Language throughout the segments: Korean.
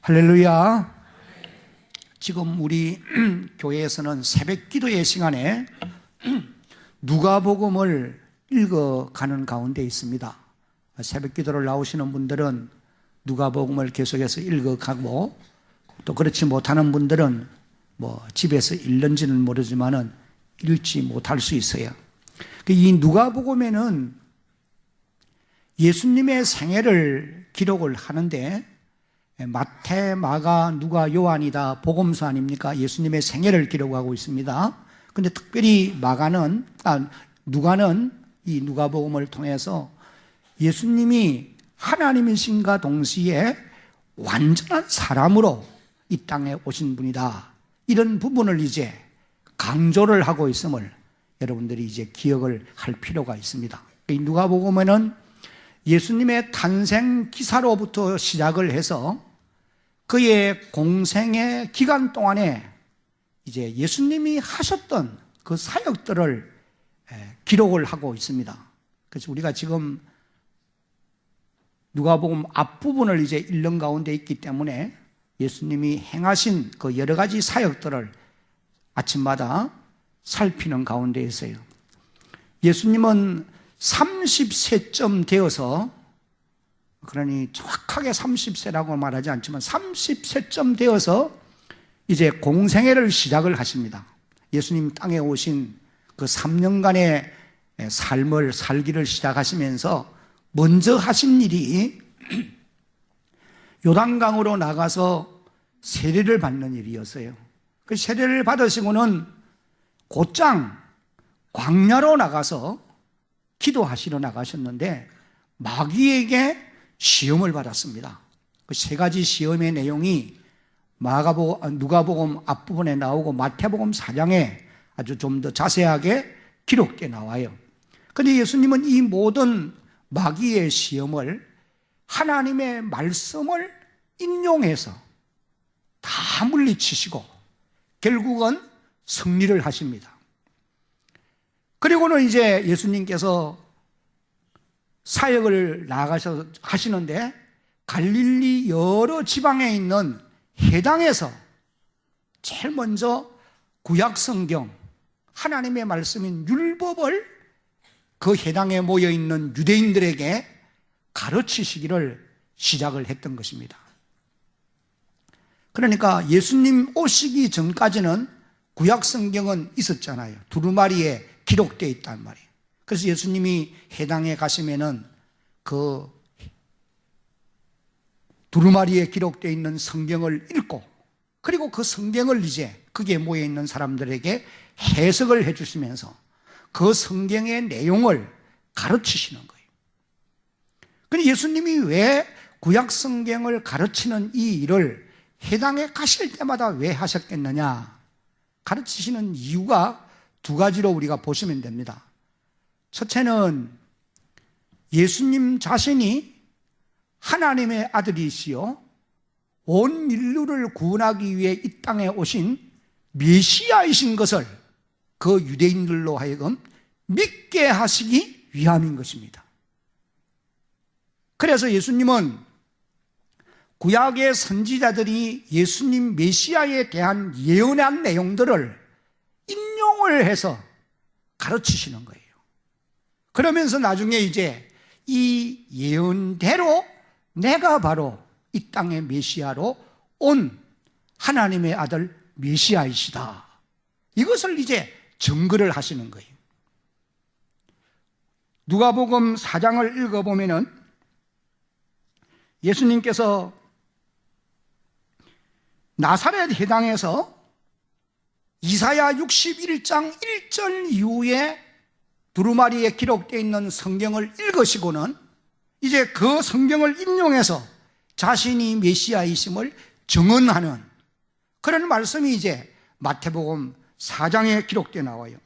할렐루야. 지금 우리 교회에서는 새벽 기도의 시간에 누가복음을 읽어가는 가운데 있습니다. 새벽 기도를 나오시는 분들은 누가복음을 계속해서 읽어가고, 또 그렇지 못하는 분들은 집에서 읽는지는 모르지만은 읽지 못할 수 있어요. 이 누가복음에는 예수님의 생애를 기록을 하는데, 마태, 마가, 누가, 요한이다 복음서 아닙니까? 예수님의 생애를 기록하고 있습니다. 근데 특별히 누가는 이 누가복음을 통해서 예수님이 하나님이신가 동시에 완전한 사람으로 이 땅에 오신 분이다, 이런 부분을 이제 강조를 하고 있음을 여러분들이 이제 기억을 할 필요가 있습니다. 이 누가복음에는 예수님의 탄생 기사로부터 시작을 해서 그의 공생의 기간 동안에 이제 예수님이 하셨던 그 사역들을 기록을 하고 있습니다. 그래서 우리가 지금 누가복음 앞부분을 이제 읽는 가운데 있기 때문에 예수님이 행하신 그 여러 가지 사역들을 아침마다 살피는 가운데 있어요. 예수님은 30세쯤 되어서, 그러니 정확하게 30세라고 말하지 않지만 30세쯤 되어서 이제 공생애를 시작을 하십니다. 예수님 땅에 오신 그 3년간의 삶을 살기를 시작하시면서 먼저 하신 일이 요단강으로 나가서 세례를 받는 일이었어요. 그 세례를 받으시고는 곧장 광야로 나가서 기도하시러 나가셨는데 마귀에게 시험을 받았습니다. 그 세 가지 시험의 내용이 누가복음 앞부분에 나오고 마태복음 4장에 아주 좀 더 자세하게 기록되어 나와요. 그런데 예수님은 이 모든 마귀의 시험을 하나님의 말씀을 인용해서 다 물리치시고 결국은 승리를 하십니다. 그리고는 이제 예수님께서 사역을 나가셔서 하시는데 갈릴리 여러 지방에 있는 회당에서 제일 먼저 구약성경, 하나님의 말씀인 율법을 그 회당에 모여있는 유대인들에게 가르치시기를 시작을 했던 것입니다. 그러니까 예수님 오시기 전까지는 구약성경은 있었잖아요. 두루마리에 기록되어 있단 말이에요. 그래서 예수님이 회당에 가시면은 그 두루마리에 기록되어 있는 성경을 읽고, 그리고 그 성경을 이제 거기에 모여 있는 사람들에게 해석을 해주시면서 그 성경의 내용을 가르치시는 거예요. 그런데 예수님이 왜 구약 성경을 가르치는 이 일을 회당에 가실 때마다 왜 하셨겠느냐? 가르치시는 이유가 두 가지로 우리가 보시면 됩니다. 첫째는 예수님 자신이 하나님의 아들이시요 온 인류를 구원하기 위해 이 땅에 오신 메시아이신 것을 그 유대인들로 하여금 믿게 하시기 위함인 것입니다. 그래서 예수님은 구약의 선지자들이 예수님 메시아에 대한 예언한 내용들을 인용을 해서 가르치시는 거예요. 그러면서 나중에 이제 이 예언대로 내가 바로 이 땅의 메시아로 온 하나님의 아들 메시아이시다, 이것을 이제 증거를 하시는 거예요. 누가복음 4장을 읽어보면은 예수님께서 나사렛 회당에서 이사야 61장 1절 이후에 두루마리에 기록되어 있는 성경을 읽으시고는 이제 그 성경을 인용해서 자신이 메시아이심을 증언하는 그런 말씀이 이제 마태복음 4장에 기록되어 나와요.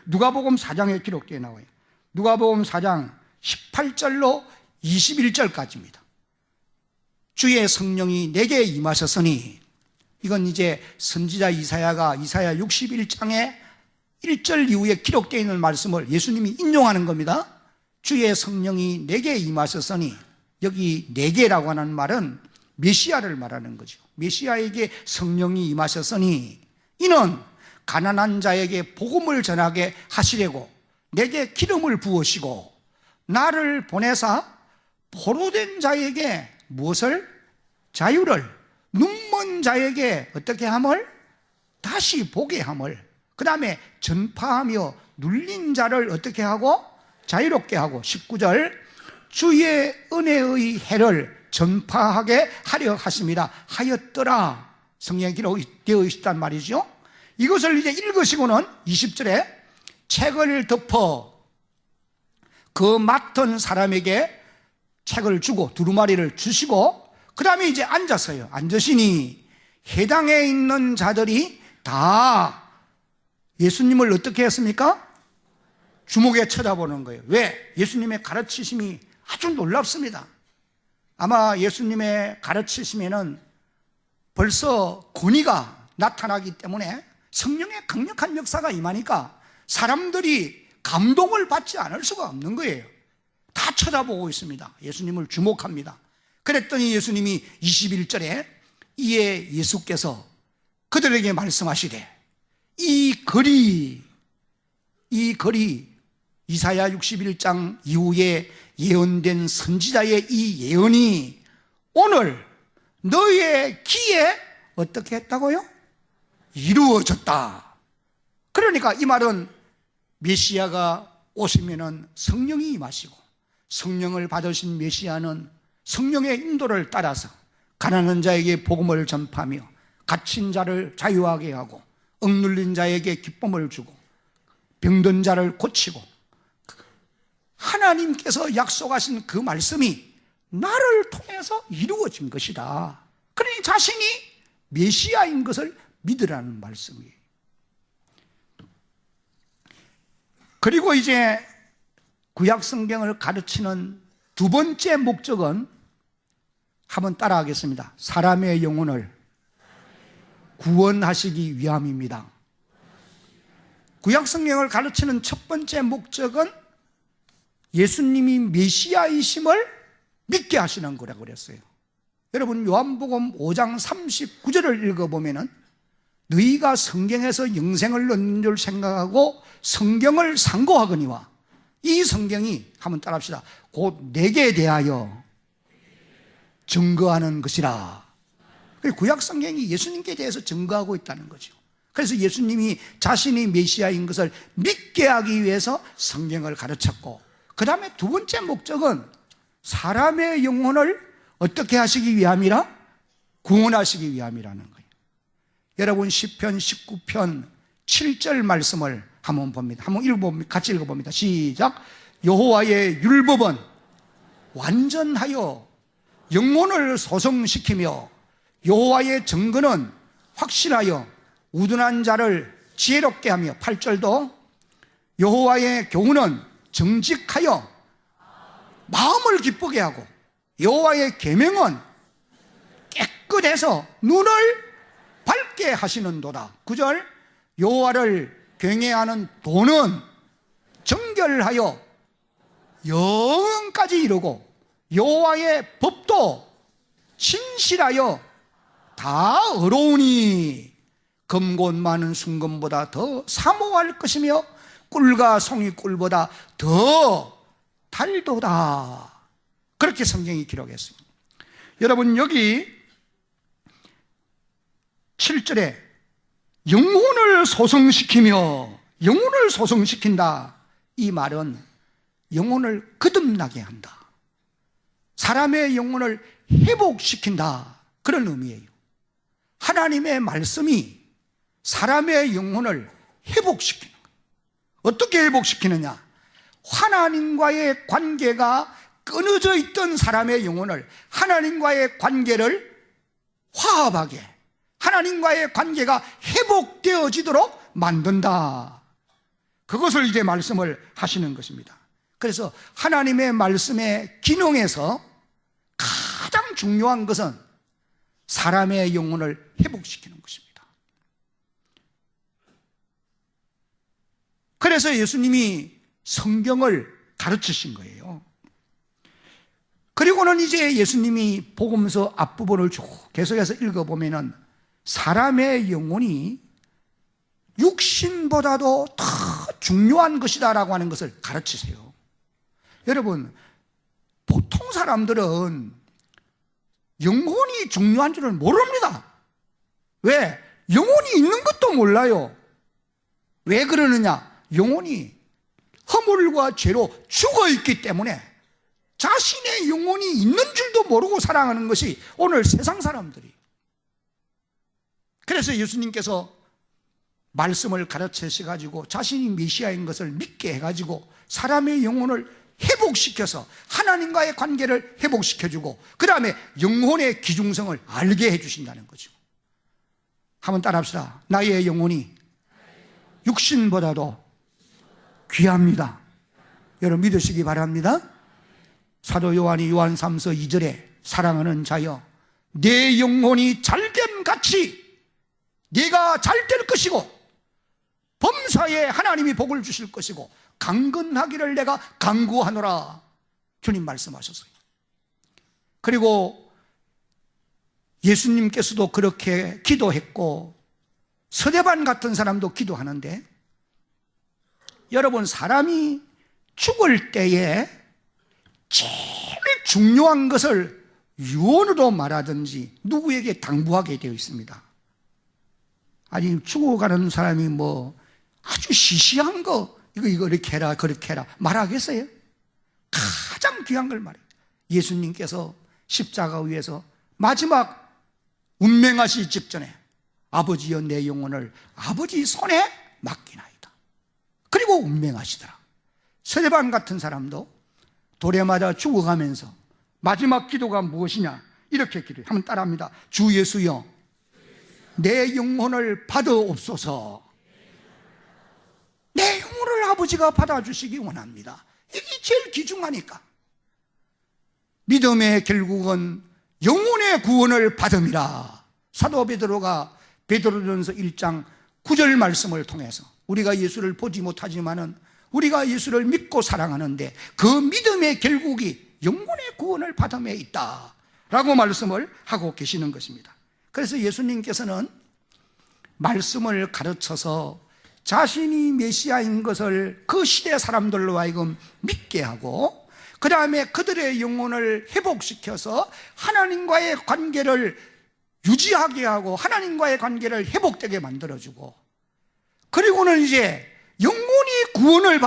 누가복음 4장에 기록되어 나와요. 누가복음 4장 18절로 21절까지입니다. 주의 성령이 내게 임하셨으니, 이건 이제 선지자 이사야가 이사야 61장에 1절 이후에 기록되어 있는 말씀을 예수님이 인용하는 겁니다. 주의 성령이 내게 임하셨으니, 여기 내게라고 하는 말은 메시아를 말하는 거죠. 메시아에게 성령이 임하셨으니 이는 가난한 자에게 복음을 전하게 하시려고 내게 기름을 부으시고 나를 보내사 포로된 자에게 무엇을? 자유를, 눈먼 자에게 어떻게 함을? 다시 보게 함을, 그 다음에 전파하며 눌린 자를 어떻게 하고? 자유롭게 하고, 19절 주의 은혜의 해를 전파하게 하려 하심이라 하였더라. 성경에 기록되어 있단 말이죠. 이것을 이제 읽으시고는 20절에 책을 덮어 그 맡은 사람에게 책을 주고 두루마리를 주시고 그 다음에 이제 앉았어요. 앉으시니 해당에 있는 자들이 다 예수님을 어떻게 했습니까? 주목에 쳐다보는 거예요. 왜? 예수님의 가르치심이 아주 놀랍습니다. 아마 예수님의 가르치심에는 벌써 권위가 나타나기 때문에 성령의 강력한 역사가 임하니까 사람들이 감동을 받지 않을 수가 없는 거예요. 다 쳐다보고 있습니다. 예수님을 주목합니다. 그랬더니 예수님이 21절에 이에 예수께서 그들에게 말씀하시되 이 글이 이사야 61장 이후에 예언된 선지자의 이 예언이 오늘 너의 귀에 어떻게 했다고요? 이루어졌다. 그러니까 이 말은 메시아가 오시면은 성령이 임하시고 성령을 받으신 메시아는 성령의 인도를 따라서 가난한 자에게 복음을 전파하며 갇힌 자를 자유하게 하고 억눌린 자에게 기쁨을 주고 병든 자를 고치고 하나님께서 약속하신 그 말씀이 나를 통해서 이루어진 것이다. 그러니 자신이 메시아인 것을 믿으라는 말씀이에요. 그리고 이제 구약 성경을 가르치는 두 번째 목적은 한번 따라하겠습니다. 사람의 영혼을 구원하시기 위함입니다. 구약 성경을 가르치는 첫 번째 목적은 예수님이 메시아이심을 믿게 하시는 거라고 그랬어요. 여러분 요한복음 5장 39절을 읽어보면은 너희가 성경에서 영생을 얻는 줄 생각하고 성경을 상고하거니와 이 성경이 한번 따라합시다. 곧 내게 대하여 증거하는 것이라. 구약 성경이 예수님께 대해서 증거하고 있다는 거죠. 그래서 예수님이 자신이 메시아인 것을 믿게 하기 위해서 성경을 가르쳤고 그 다음에 두 번째 목적은 사람의 영혼을 어떻게 하시기 위함이라? 구원하시기 위함이라는 거예요. 여러분 시편 19편 7절 말씀을 한번 봅니다. 한번 읽어봅니다. 같이 읽어봅니다. 시작. 여호와의 율법은 완전하여 영혼을 소성시키며 여호와의 증거는 확실하여 우둔한 자를 지혜롭게 하며 8절도 여호와의 교훈은 정직하여 마음을 기쁘게 하고 여호와의 계명은 깨끗해서 눈을 밝게 하시는도다. 9절 여호와를 경외하는 도는 정결하여 영원까지 이르고 여호와의 법도 진실하여 다 어로우니 금곧 많은 순금보다 더 사모할 것이며 꿀과 송이 꿀보다 더 달도다. 그렇게 성경이 기록했습니다. 여러분 여기 7절에 영혼을 소성시키며 영혼을 소성시킨다. 이 말은 영혼을 거듭나게 한다. 사람의 영혼을 회복시킨다. 그런 의미예요. 하나님의 말씀이 사람의 영혼을 회복시키는 거예요. 어떻게 회복시키느냐? 하나님과의 관계가 끊어져 있던 사람의 영혼을 하나님과의 관계를 화합하게, 하나님과의 관계가 회복되어지도록 만든다. 그것을 이제 말씀을 하시는 것입니다. 그래서 하나님의 말씀의 기능에서 가장 중요한 것은 사람의 영혼을 회복시키는 것입니다. 그래서 예수님이 성경을 가르치신 거예요. 그리고 그리고는 이제 예수님이 복음서 앞부분을 쭉 계속해서 읽어보면은 사람의 영혼이 육신보다도 더 중요한 것이다라고 하는 것을 가르치세요. 여러분, 보통 사람들은 영혼이 중요한 줄을 모릅니다. 왜? 영혼이 있는 것도 몰라요. 왜 그러느냐? 영혼이 허물과 죄로 죽어 있기 때문에 자신의 영혼이 있는 줄도 모르고 살아가는 것이 오늘 세상 사람들이. 그래서 예수님께서 말씀을 가르치셔가지고 자신이 메시아인 것을 믿게 해가지고 사람의 영혼을 회복시켜서 하나님과의 관계를 회복시켜주고 그 다음에 영혼의 귀중성을 알게 해주신다는 거죠. 한번 따라합시다. 나의 영혼이 육신보다도 귀합니다. 여러분 믿으시기 바랍니다. 사도 요한이 요한 3서 2절에 사랑하는 자여 내 영혼이 잘됨 같이 네가 잘 될 것이고 범사에 하나님이 복을 주실 것이고 강건하기를 내가 간구하노라 주님 말씀하셨어요. 그리고 예수님께서도 그렇게 기도했고 서대반 같은 사람도 기도하는데 여러분 사람이 죽을 때에 제일 중요한 것을 유언으로 말하든지 누구에게 당부하게 되어 있습니다. 아니 죽어가는 사람이 뭐 아주 시시한 거 이거 이렇게 해라 그렇게 해라 말하겠어요? 가장 귀한 걸 말해요. 예수님께서 십자가 위에서 마지막 운명하시기 직전에 아버지여 내 영혼을 아버지 손에 맡기나이다. 그리고 운명하시더라. 스데반 같은 사람도 돌에 맞아 죽어가면서 마지막 기도가 무엇이냐 이렇게 기도해요. 한번 따라합니다. 주 예수여 내 영혼을 받아옵소서. 내 영혼을 아버지가 받아주시기 원합니다. 이게 제일 귀중하니까. 믿음의 결국은 영혼의 구원을 받음이라. 사도 베드로가 베드로전서 1장 9절 말씀을 통해서 우리가 예수를 보지 못하지만은 우리가 예수를 믿고 사랑하는데 그 믿음의 결국이 영혼의 구원을 받음에 있다 라고 말씀을 하고 계시는 것입니다. 그래서 예수님께서는 말씀을 가르쳐서 자신이 메시아인 것을 그 시대 사람들로 하여금 믿게 하고 그 다음에 그들의 영혼을 회복시켜서 하나님과의 관계를 유지하게 하고 하나님과의 관계를 회복되게 만들어주고 그리고는 이제 영혼이 구원을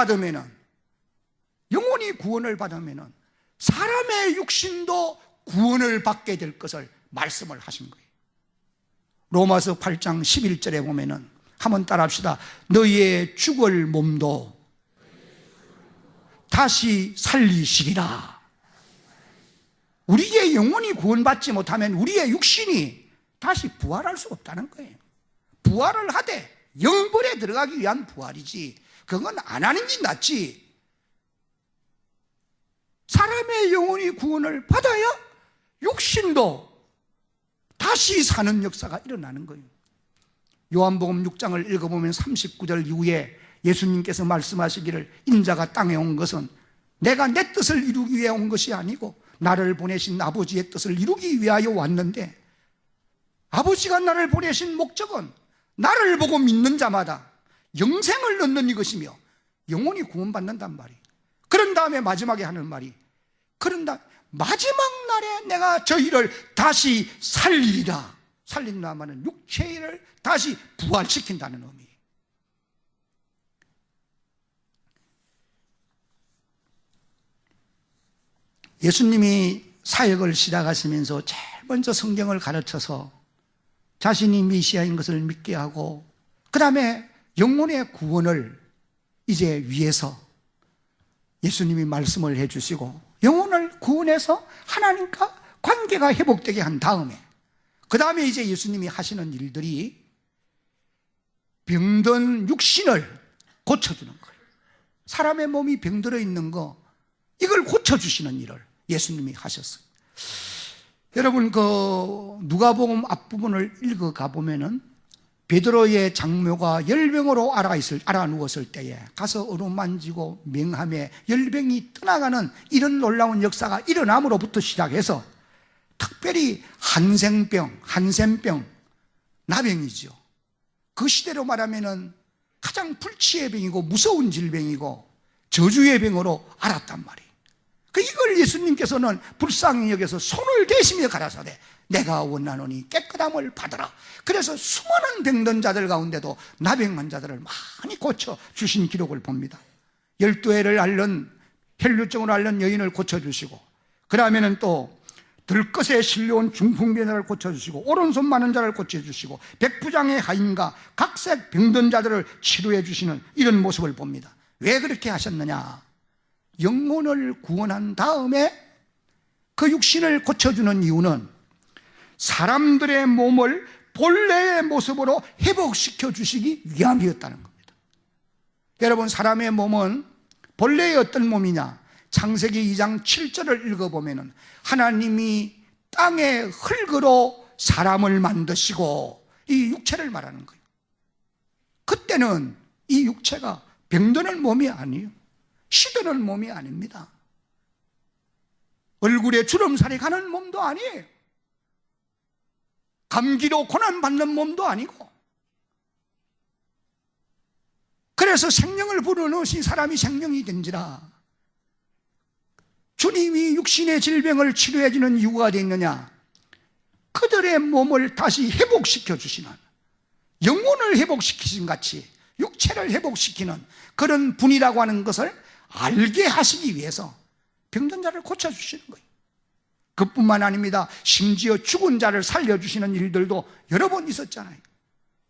받으면은 사람의 육신도 구원을 받게 될 것을 말씀을 하신 거예요. 로마서 8장 11절에 보면은 한번 따라합시다. 너희의 죽을 몸도 다시 살리시리라. 우리의 영혼이 구원받지 못하면 우리의 육신이 다시 부활할 수 없다는 거예요. 부활을 하되 영벌에 들어가기 위한 부활이지 그건 안 하는 게 낫지. 사람의 영혼이 구원을 받아야 육신도 다시 사는 역사가 일어나는 거예요. 요한복음 6장을 읽어보면 39절 이후에 예수님께서 말씀하시기를 인자가 땅에 온 것은 내가 내 뜻을 이루기 위해 온 것이 아니고 나를 보내신 아버지의 뜻을 이루기 위하여 왔는데 아버지가 나를 보내신 목적은 나를 보고 믿는 자마다 영생을 얻는 이것이며 영혼이 구원받는단 말이에요. 그런 다음에 마지막에 하는 말이 그런다 마지막 날에 내가 저희를 다시 살리리라. 살린다 하면 육체를 다시 부활시킨다는 의미예요. 예수님이 사역을 시작하시면서 제일 먼저 성경을 가르쳐서 자신이 메시아인 것을 믿게 하고 그 다음에 영혼의 구원을 이제 위해서 예수님이 말씀을 해주시고 영혼을 구원해서 하나님과 관계가 회복되게 한 다음에 그 다음에 이제 예수님이 하시는 일들이 병든 육신을 고쳐주는 거예요. 사람의 몸이 병들어 있는 거 이걸 고쳐주시는 일을 예수님이 하셨어요. 여러분 그 누가복음 앞부분을 읽어가 보면은 베드로의 장묘가 열병으로 알아 누웠을 때에 가서 어루만지고 명함에 열병이 떠나가는 이런 놀라운 역사가 일어남으로부터 시작해서 특별히 한센병, 나병이죠. 그 시대로 말하면은 가장 불치의 병이고 무서운 질병이고 저주의 병으로 알았단 말이에요. 이걸 예수님께서는 불쌍히 여겨서 손을 대시며 가라사대 내가 원하노니 깨끗함을 받으라. 그래서 수많은 병든 자들 가운데도 나병 환자들을 많이 고쳐주신 기록을 봅니다. 12해를 앓는 혈류증으로 앓는 여인을 고쳐주시고, 그 다음에는 또 들것에 실려온 중풍병자를 고쳐주시고, 오른손 많은 자를 고쳐주시고, 백부장의 하인과 각색 병든 자들을 치료해 주시는 이런 모습을 봅니다. 왜 그렇게 하셨느냐? 영혼을 구원한 다음에 그 육신을 고쳐주는 이유는 사람들의 몸을 본래의 모습으로 회복시켜 주시기 위함이었다는 겁니다. 여러분, 사람의 몸은 본래의 어떤 몸이냐? 창세기 2장 7절을 읽어보면 하나님이 땅의 흙으로 사람을 만드시고 이 육체를 말하는 거예요. 그때는 이 육체가 병드는 몸이 아니에요. 시드는 몸이 아닙니다. 얼굴에 주름살이 가는 몸도 아니에요. 감기로 고난받는 몸도 아니고. 그래서 생명을 불어넣으신 사람이 생명이 된지라. 주님이 육신의 질병을 치료해 주는 이유가 되느냐? 그들의 몸을 다시 회복시켜 주시는, 영혼을 회복시키신 같이 육체를 회복시키는 그런 분이라고 하는 것을 알게 하시기 위해서 병든 자를 고쳐주시는 거예요. 그뿐만 아닙니다. 심지어 죽은 자를 살려주시는 일들도 여러 번 있었잖아요.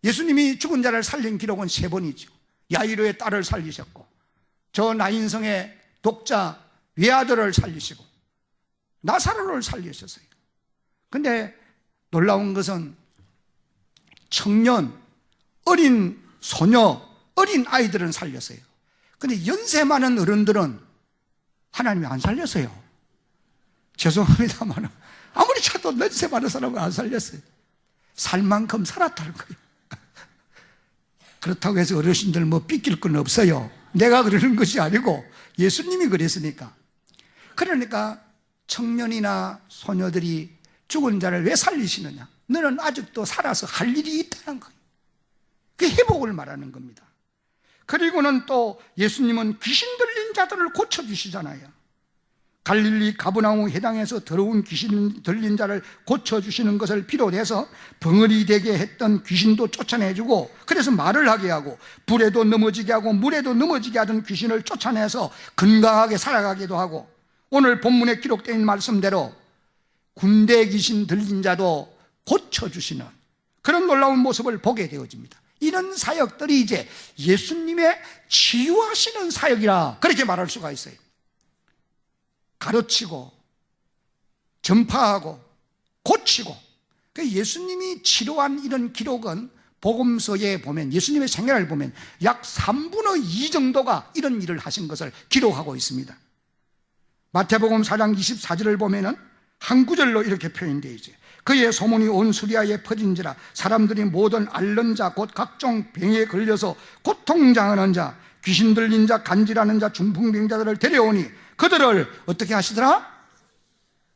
예수님이 죽은 자를 살린 기록은 3번이죠. 야이로의 딸을 살리셨고, 저 나인성의 독자 외아들을 살리시고, 나사로를 살리셨어요. 근데 놀라운 것은 청년, 어린 소녀, 어린 아이들은 살렸어요. 근데 연세 많은 어른들은 하나님이 안 살렸어요. 죄송합니다만 아무리 찾아도 연세 많은 사람은 안 살렸어요. 살 만큼 살았다는 거예요. 그렇다고 해서 어르신들 뭐 삐낄 건 없어요. 내가 그러는 것이 아니고 예수님이 그랬으니까. 그러니까 청년이나 소녀들이 죽은 자를 왜 살리시느냐? 너는 아직도 살아서 할 일이 있다는 거예요. 그 회복을 말하는 겁니다. 그리고는 또 예수님은 귀신 들린 자들을 고쳐주시잖아요. 갈릴리 가브나움 해당에서 더러운 귀신 들린 자를 고쳐주시는 것을 비롯해서 벙어리 되게 했던 귀신도 쫓아내주고, 그래서 말을 하게 하고, 불에도 넘어지게 하고 물에도 넘어지게 하던 귀신을 쫓아내서 건강하게 살아가기도 하고, 오늘 본문에 기록된 말씀대로 군대 귀신 들린 자도 고쳐주시는 그런 놀라운 모습을 보게 되어집니다. 이런 사역들이 이제 예수님의 치유하시는 사역이라 그렇게 말할 수가 있어요. 가르치고 전파하고 고치고. 예수님이 치료한 이런 기록은 복음서에 보면, 예수님의 생애를 보면 약 3분의 2 정도가 이런 일을 하신 것을 기록하고 있습니다. 마태복음 4장 24절을 보면은 한 구절로 이렇게 표현되어 있어요. 그의 소문이 온 수리아에 퍼진지라 사람들이 모든 앓는 자 곧 각종 병에 걸려서 고통당하는 자, 귀신 들린 자, 간질하는 자, 중풍병자들을 데려오니 그들을 어떻게 하시더라?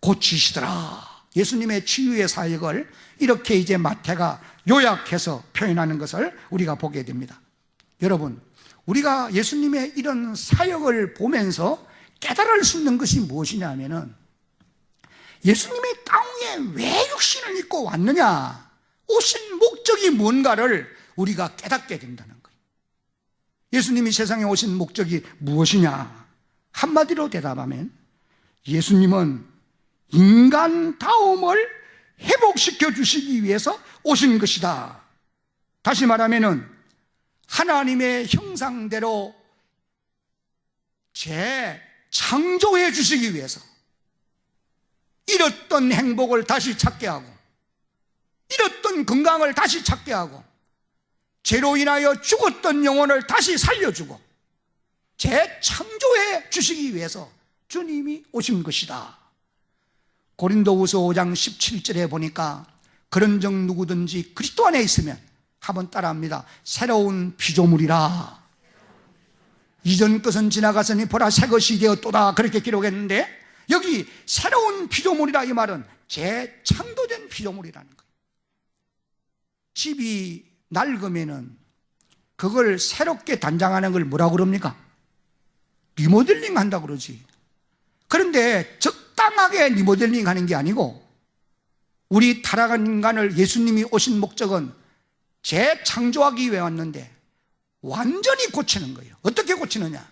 고치시더라. 예수님의 치유의 사역을 이렇게 이제 마태가 요약해서 표현하는 것을 우리가 보게 됩니다. 여러분, 우리가 예수님의 이런 사역을 보면서 깨달을 수 있는 것이 무엇이냐 하면은, 예수님이 땅에 왜 육신을 입고 왔느냐, 오신 목적이 뭔가를 우리가 깨닫게 된다는 거예요. 예수님이 세상에 오신 목적이 무엇이냐? 한마디로 대답하면 예수님은 인간다움을 회복시켜 주시기 위해서 오신 것이다. 다시 말하면은 하나님의 형상대로 재창조해 주시기 위해서, 잃었던 행복을 다시 찾게 하고, 잃었던 건강을 다시 찾게 하고, 죄로 인하여 죽었던 영혼을 다시 살려주고 재창조해 주시기 위해서 주님이 오신 것이다. 고린도후서 5장 17절에 보니까 그런즉 누구든지 그리스도 안에 있으면 한번 따라합니다. 새로운 피조물이라. 이전 것은 지나갔으니 보라 새 것이 되었도다. 그렇게 기록했는데, 여기 새로운 피조물이라 이 말은 재창조된 피조물이라는 거예요. 집이 낡으면은 그걸 새롭게 단장하는 걸 뭐라고 그럽니까? 리모델링 한다고 그러지. 그런데 적당하게 리모델링 하는 게 아니고, 우리 타락한 인간을 예수님이 오신 목적은 재창조하기 위해 왔는데 완전히 고치는 거예요. 어떻게 고치느냐?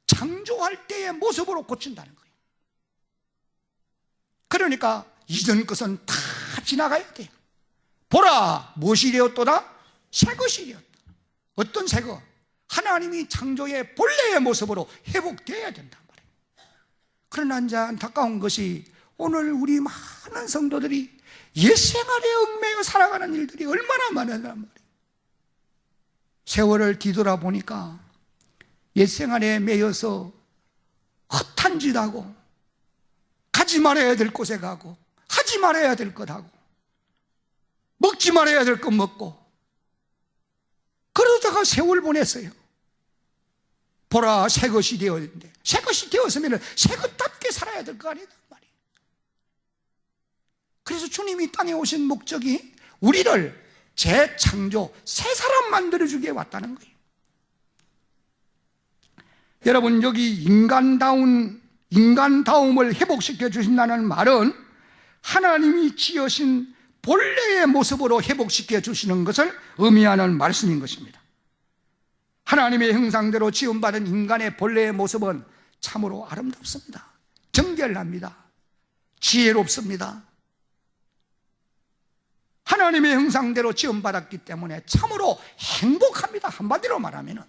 창조할 때의 모습으로 고친다는 거예요. 그러니까 이전 것은 다 지나가야 돼요. 보라, 무엇이 되었도다? 새 것이 되었다. 어떤 새 것? 하나님이 창조의 본래의 모습으로 회복되어야 된단 말이에요. 그러나 이제 안타까운 것이 오늘 우리 많은 성도들이 옛생활에 얽매여 살아가는 일들이 얼마나 많으란 말이에요. 세월을 뒤돌아보니까 옛생활에 매여서 헛한 짓 하고, 가지 말아야 될 곳에 가고, 하지 말아야 될 것 하고, 먹지 말아야 될 것 먹고, 그러다가 세월 보냈어요. 보라 새 것이 되었는데, 새 것이 되었으면 새 것답게 살아야 될 거 아니란 말이에요. 그래서 주님이 땅에 오신 목적이 우리를 재창조, 새 사람 만들어주기에 왔다는 거예요. 여러분, 여기 인간다움을 회복시켜 주신다는 말은 하나님이 지으신 본래의 모습으로 회복시켜 주시는 것을 의미하는 말씀인 것입니다. 하나님의 형상대로 지음받은 인간의 본래의 모습은 참으로 아름답습니다. 정결합니다. 지혜롭습니다. 하나님의 형상대로 지음받았기 때문에 참으로 행복합니다. 한마디로 말하면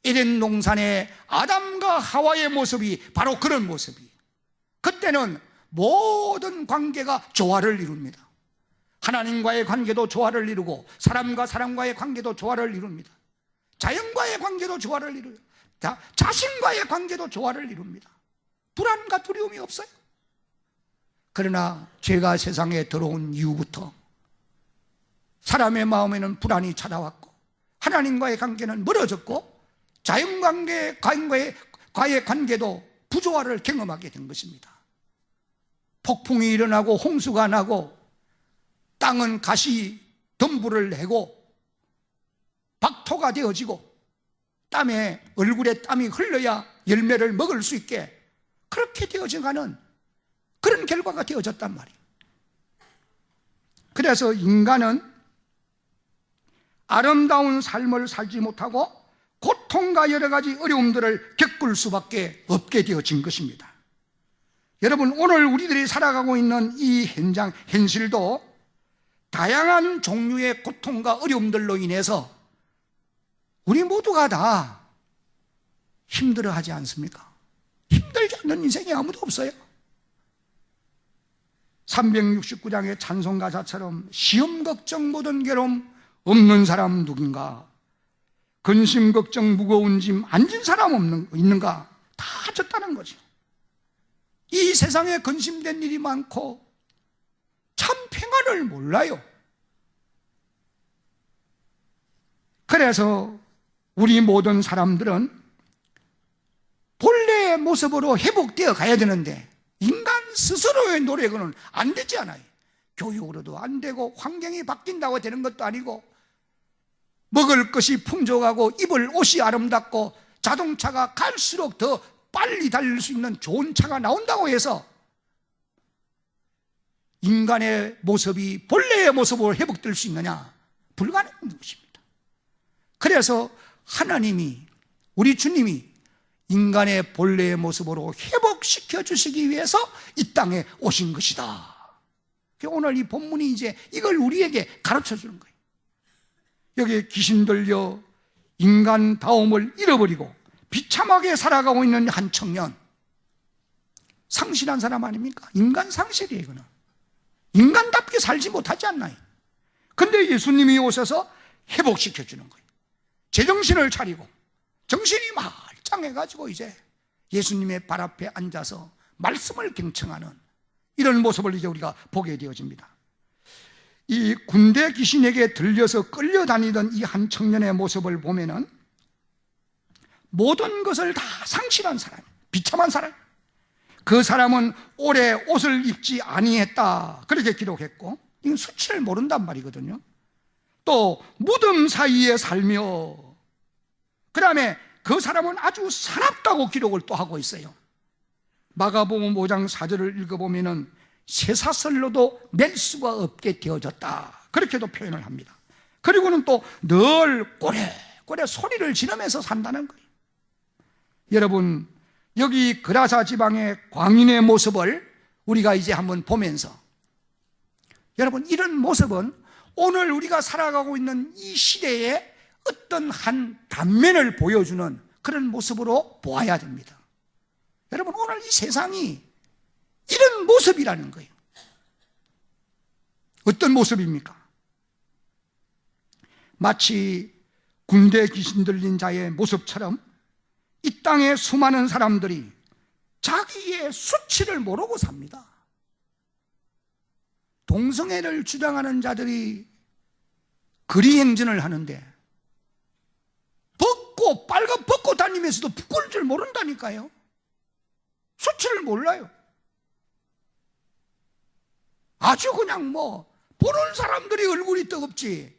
에덴 동산의 아담과 하와의 모습이 바로 그런 모습이에요. 그때는 모든 관계가 조화를 이룹니다. 하나님과의 관계도 조화를 이루고, 사람과 사람과의 관계도 조화를 이룹니다. 자연과의 관계도 조화를 이루고, 자신과의 관계도 조화를 이룹니다. 불안과 두려움이 없어요. 그러나 죄가 세상에 들어온 이후부터 사람의 마음에는 불안이 찾아왔고, 하나님과의 관계는 멀어졌고, 자연과의 관계도 부조화를 경험하게 된 것입니다. 폭풍이 일어나고 홍수가 나고, 땅은 가시 덤불을 내고 박토가 되어지고, 땀에 얼굴에 땀이 흘러야 열매를 먹을 수 있게 그렇게 되어져가는 그런 결과가 되어졌단 말이에요. 그래서 인간은 아름다운 삶을 살지 못하고 고통과 여러 가지 어려움들을 겪을 수밖에 없게 되어진 것입니다. 여러분, 오늘 우리들이 살아가고 있는 이 현실도 다양한 종류의 고통과 어려움들로 인해서 우리 모두가 다 힘들어하지 않습니까? 힘들지 않는 인생이 아무도 없어요. 369장의 찬송가사처럼 시험 걱정 모든 괴로움 없는 사람 누군가, 근심 걱정 무거운 짐 앉은 사람 있는가? 다 졌다는 거죠. 이 세상에 근심된 일이 많고 참 평안을 몰라요. 그래서 우리 모든 사람들은 본래의 모습으로 회복되어 가야 되는데, 인간 스스로의 노력은 안 되지 않아요. 교육으로도 안 되고, 환경이 바뀐다고 되는 것도 아니고, 먹을 것이 풍족하고 입을 옷이 아름답고 자동차가 갈수록 더 빨리 달릴 수 있는 좋은 차가 나온다고 해서 인간의 모습이 본래의 모습으로 회복될 수 있느냐? 불가능한 것입니다. 그래서 하나님이, 우리 주님이 인간의 본래의 모습으로 회복시켜 주시기 위해서 이 땅에 오신 것이다. 오늘 이 본문이 이제 이걸 우리에게 가르쳐 주는 거예요. 여기에 귀신 들려 인간다움을 잃어버리고 비참하게 살아가고 있는 한 청년, 상실한 사람 아닙니까? 인간 상실이에요. 이거는 인간답게 살지 못하지 않나요? 근데 예수님이 오셔서 회복시켜 주는 거예요. 제정신을 차리고 정신이 말짱해가지고 이제 예수님의 발 앞에 앉아서 말씀을 경청하는 이런 모습을 이제 우리가 보게 되어집니다. 이 군대 귀신에게 들려서 끌려다니던 이 한 청년의 모습을 보면은 모든 것을 다 상실한 사람, 비참한 사람. 그 사람은 오래 옷을 입지 아니했다, 그렇게 기록했고, 이건 수치를 모른단 말이거든요. 또 무덤 사이에 살며, 그 다음에 그 사람은 아주 사납다고 기록을 또 하고 있어요. 마가복음 5장 4절을 읽어보면은 쇠사슬로도 맬 수가 없게 되어졌다, 그렇게도 표현을 합니다. 그리고는 또 늘 꼬레꼬레 소리를 지르면서 산다는 거예요. 여러분, 여기 그라사 지방의 광인의 모습을 우리가 이제 한번 보면서, 여러분, 이런 모습은 오늘 우리가 살아가고 있는 이 시대의 어떤 한 단면을 보여주는 그런 모습으로 보아야 됩니다. 여러분, 오늘 이 세상이 이런 모습이라는 거예요. 어떤 모습입니까? 마치 군대 귀신 들린 자의 모습처럼 이 땅의 수많은 사람들이 자기의 수치를 모르고 삽니다. 동성애를 주장하는 자들이 거리 행진을 하는데 빨간 벗고 다니면서도 부끄러울 줄 모른다니까요. 수치를 몰라요. 아주 그냥 보는 사람들이 얼굴이 뜨겁지.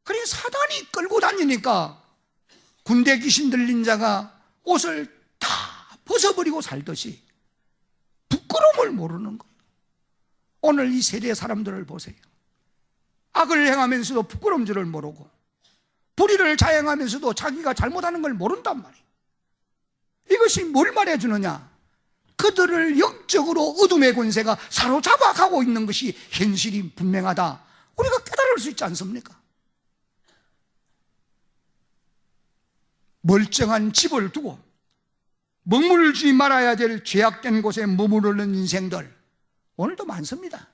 그래 사단이 끌고 다니니까 군대 귀신 들린 자가 옷을 다 벗어버리고 살듯이 부끄러움을 모르는 거예요. 오늘 이 세대 사람들을 보세요. 악을 행하면서도 부끄러운 줄을 모르고 불의를 자행하면서도 자기가 잘못하는 걸 모른단 말이에요. 이것이 뭘 말해주느냐? 그들을 영적으로 어둠의 권세가 사로잡아 가고 있는 것이 현실이 분명하다, 우리가 깨달을 수 있지 않습니까? 멀쩡한 집을 두고 머물지 말아야 될 죄악된 곳에 머무르는 인생들 오늘도 많습니다.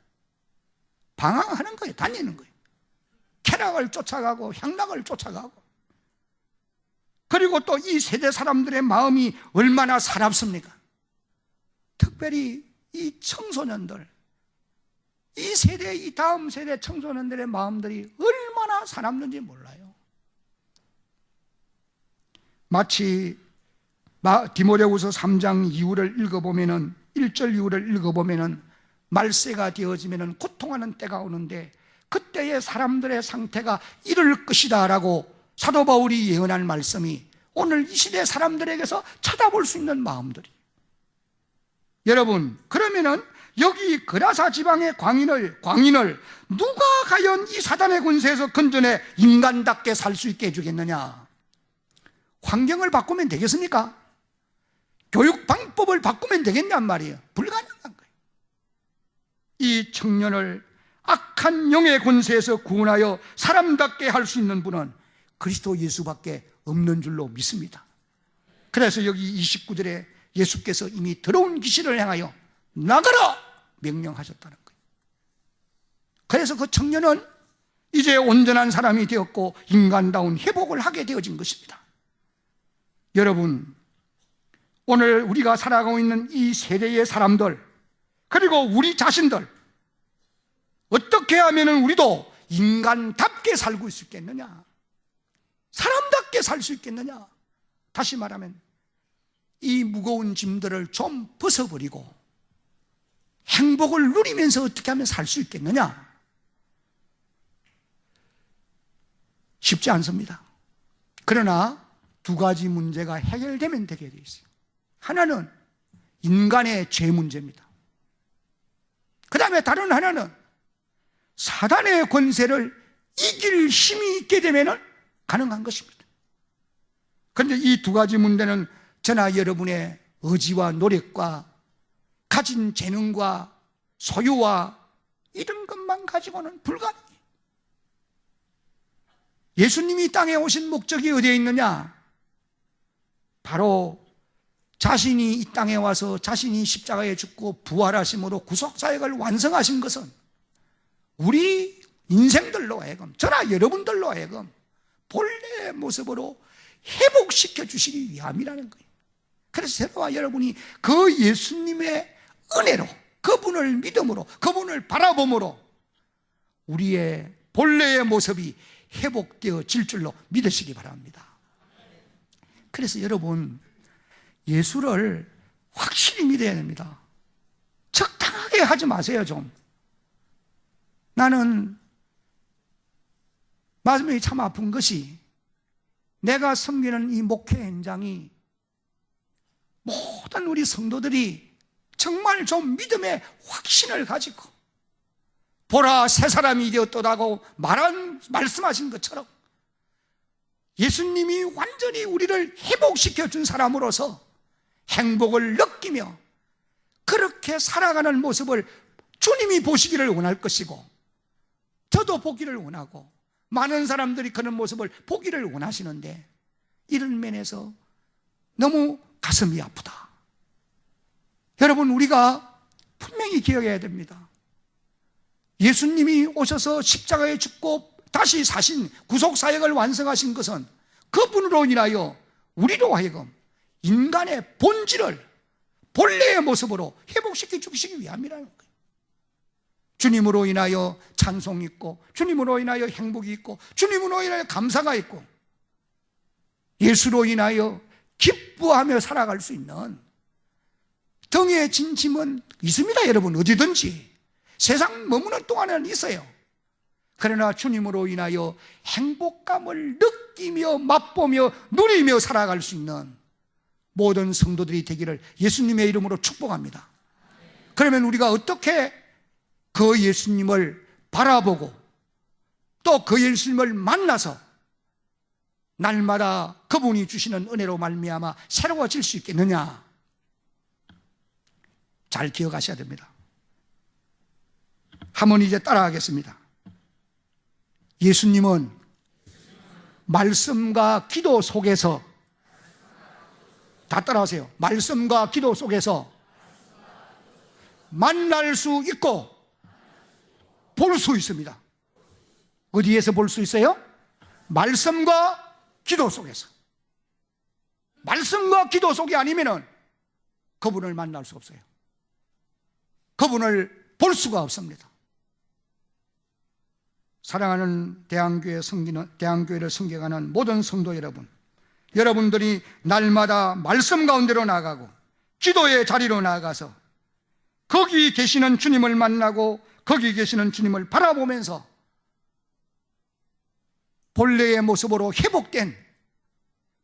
방황하는 거예요. 다니는 거예요. 쾌락을 쫓아가고 향락을 쫓아가고. 그리고 또 이 세대 사람들의 마음이 얼마나 사납습니까? 특별히 이 청소년들, 이 세대, 이 다음 세대 청소년들의 마음들이 얼마나 사납는지 몰라요. 마치 디모데후서 3장 이후를 읽어보면은, 1절 이후를 읽어보면은 말세가 되어지면은 고통하는 때가 오는데 그때의 사람들의 상태가 이럴 것이다 라고 사도 바울이 예언한 말씀이 오늘 이 시대 사람들에게서 찾아볼 수 있는 마음들이. 여러분, 그러면은 여기 그라사 지방의 광인을 누가 과연 이 사단의 권세에서 건져내 인간답게 살 수 있게 해주겠느냐? 환경을 바꾸면 되겠습니까? 교육 방법을 바꾸면 되겠냔 말이에요. 불가능한 거예요. 이 청년을 악한 영의 권세에서 구원하여 사람답게 할 수 있는 분은 그리스도 예수밖에 없는 줄로 믿습니다. 그래서 여기 29절에 예수께서 이미 더러운 귀신을 향하여 나가라 명령하셨다는 거예요. 그래서 그 청년은 이제 온전한 사람이 되었고 인간다운 회복을 하게 되어진 것입니다. 여러분, 오늘 우리가 살아가고 있는 이 세대의 사람들, 그리고 우리 자신들, 어떻게 하면 우리도 인간답게 살고 수 있겠느냐? 사람답게 살 수 있겠느냐? 다시 말하면 이 무거운 짐들을 좀 벗어버리고 행복을 누리면서 어떻게 하면 살 수 있겠느냐? 쉽지 않습니다. 그러나 두 가지 문제가 해결되면 되게 되어 있어요. 하나는 인간의 죄 문제입니다. 그 다음에 다른 하나는 사단의 권세를 이길 힘이 있게 되면 가능한 것입니다. 그런데 이 두 가지 문제는 저나 여러분의 의지와 노력과 가진 재능과 소유와 이런 것만 가지고는 불가능해요. 예수님이 땅에 오신 목적이 어디에 있느냐? 바로 자신이 이 땅에 와서 자신이 십자가에 죽고 부활하심으로 구속사역을 완성하신 것은 우리 인생들로 하여금, 저나 여러분들로 하여금 본래의 모습으로 회복시켜 주시기 위함이라는 거예요. 그래서 저와 여러분이 그 예수님의 은혜로, 그분을 믿음으로, 그분을 바라봄으로 우리의 본래의 모습이 회복되어질 줄로 믿으시기 바랍니다. 그래서 여러분, 예수를 확실히 믿어야 됩니다. 적당하게 하지 마세요. 좀 나는 마음이 참 아픈 것이, 내가 섬기는 이 목회 현장이 모든 우리 성도들이 정말 좀 믿음의 확신을 가지고 보라 새 사람이 되었도다고 말씀하신 것처럼 예수님이 완전히 우리를 회복시켜 준 사람으로서 행복을 느끼며 그렇게 살아가는 모습을 주님이 보시기를 원할 것이고, 저도 보기를 원하고 많은 사람들이 그런 모습을 보기를 원하시는데, 이런 면에서 너무 가슴이 아프다. 여러분, 우리가 분명히 기억해야 됩니다. 예수님이 오셔서 십자가에 죽고 다시 사신 구속사역을 완성하신 것은 그분으로 인하여 우리로 하여금 인간의 본질을 본래의 모습으로 회복시켜 주시기 위함이라는 거예요. 주님으로 인하여 찬송이 있고, 주님으로 인하여 행복이 있고, 주님으로 인하여 감사가 있고, 예수로 인하여 기뻐하며 살아갈 수 있는 등에 진 짐은 있습니다. 여러분, 어디든지 세상 머무는 동안에는 있어요. 그러나 주님으로 인하여 행복감을 느끼며 맛보며 누리며 살아갈 수 있는 모든 성도들이 되기를 예수님의 이름으로 축복합니다. 그러면 우리가 어떻게 그 예수님을 바라보고 또 그 예수님을 만나서 날마다 그분이 주시는 은혜로 말미암아 새로워질 수 있겠느냐? 잘 기억하셔야 됩니다. 한번 이제 따라하겠습니다. 예수님은 말씀과 기도 속에서, 다 따라하세요. 말씀과 기도 속에서 만날 수 있고 볼 수 있습니다. 어디에서 볼 수 있어요? 말씀과 기도 속에서. 말씀과 기도 속이 아니면은 그분을 만날 수 없어요. 그분을 볼 수가 없습니다. 사랑하는 대한교회를 섬겨가는 모든 성도 여러분, 여러분들이 날마다 말씀 가운데로 나가고 기도의 자리로 나가서 거기 계시는 주님을 만나고 거기 계시는 주님을 바라보면서 본래의 모습으로 회복된,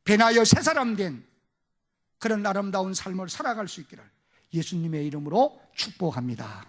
변하여 새 사람 된 그런 아름다운 삶을 살아갈 수 있기를 예수님의 이름으로 축복합니다.